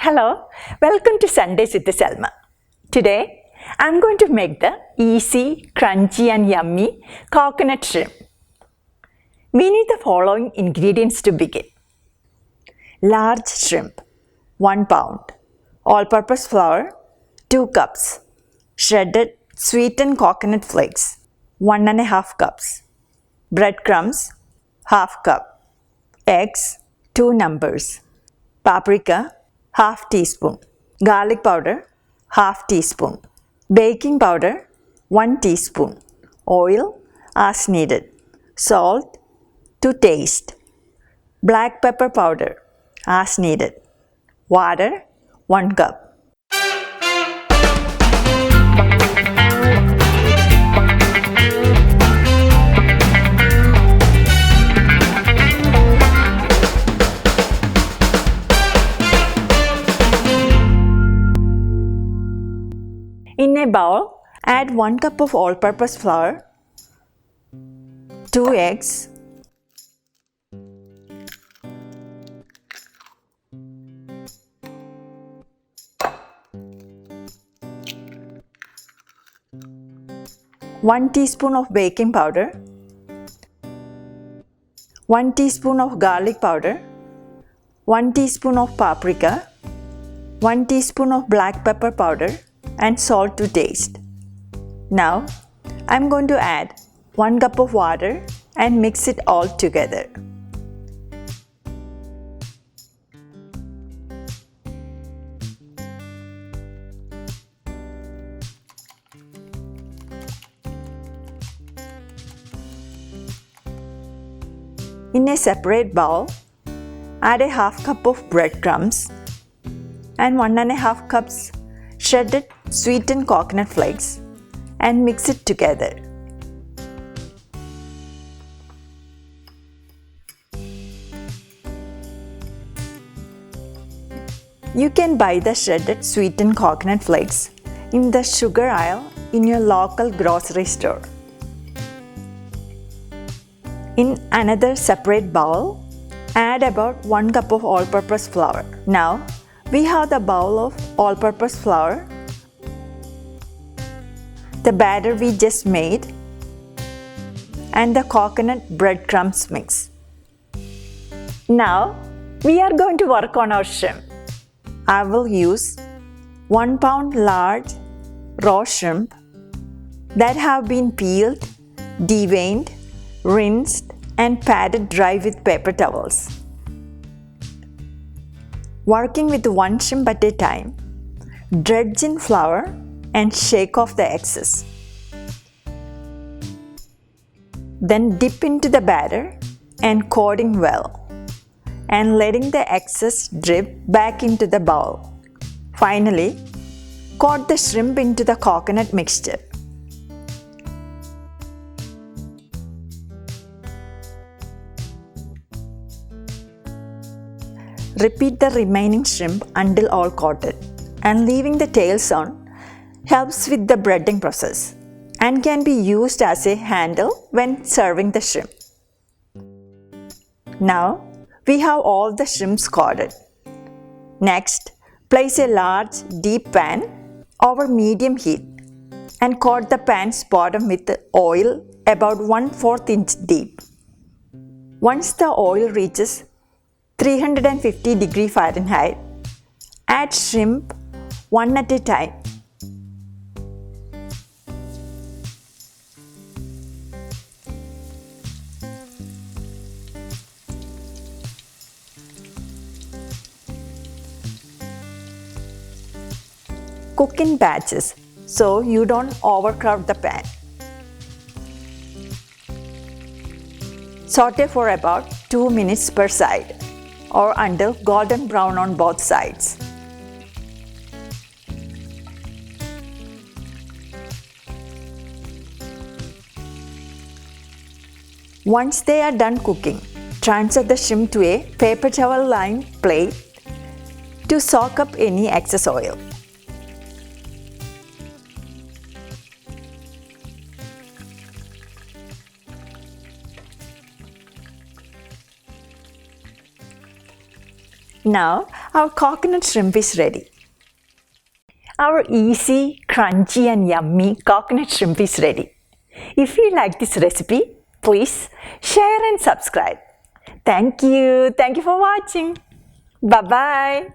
Hello, welcome to Sundays with Selma. Today, I'm going to make the easy, crunchy and yummy coconut shrimp. We need the following ingredients to begin. Large shrimp, 1 pound. All-purpose flour, 2 cups. Shredded sweetened coconut flakes, 1½ cups. Breadcrumbs, ½ cup. Eggs, 2 numbers. Paprika, ½ teaspoon. Garlic powder, ½ teaspoon. Baking powder, 1 teaspoon. Oil as needed. Salt to taste. Black pepper powder as needed. Water, 1 cup. In a bowl, add 1 cup of all-purpose flour, 2 eggs, 1 teaspoon of baking powder, 1 teaspoon of garlic powder, 1 teaspoon of paprika, 1 teaspoon of black pepper powder, and salt to taste. Now, I'm going to add 1 cup of water and mix it all together. In a separate bowl, add a ½ cup of breadcrumbs and 1½ cups shredded sweetened coconut flakes and mix it together. You can buy the shredded sweetened coconut flakes in the sugar aisle in your local grocery store. In another separate bowl, add about 1 cup of all-purpose flour. Now, we have the bowl of all-purpose flour, the batter we just made, and the coconut breadcrumbs mix. Now, we are going to work on our shrimp. I will use 1 pound large raw shrimp that have been peeled, deveined, rinsed, and patted dry with paper towels. Working with 1 shrimp at a time, dredge in flour and shake off the excess. Then dip into the batter and coating well, and letting the excess drip back into the bowl. Finally, coat the shrimp into the coconut mixture. Repeat the remaining shrimp until all coated, and leaving the tails on helps with the breading process and can be used as a handle when serving the shrimp. Now, we have all the shrimps coated. Next, place a large deep pan over medium heat and coat the pan's bottom with oil about 1/4 inch deep. Once the oil reaches 350 Fahrenheit, add shrimp one at a time. Cook in batches so you don't overcrowd the pan. Saute for about 2 minutes per side, or until golden brown on both sides. Once they are done cooking, transfer the shrimp to a paper towel lined plate to soak up any excess oil. Now our coconut shrimp is ready. Our easy, crunchy and yummy coconut shrimp is ready. If you like this recipe, please share and subscribe. Thank you. Thank you for watching. Bye-bye.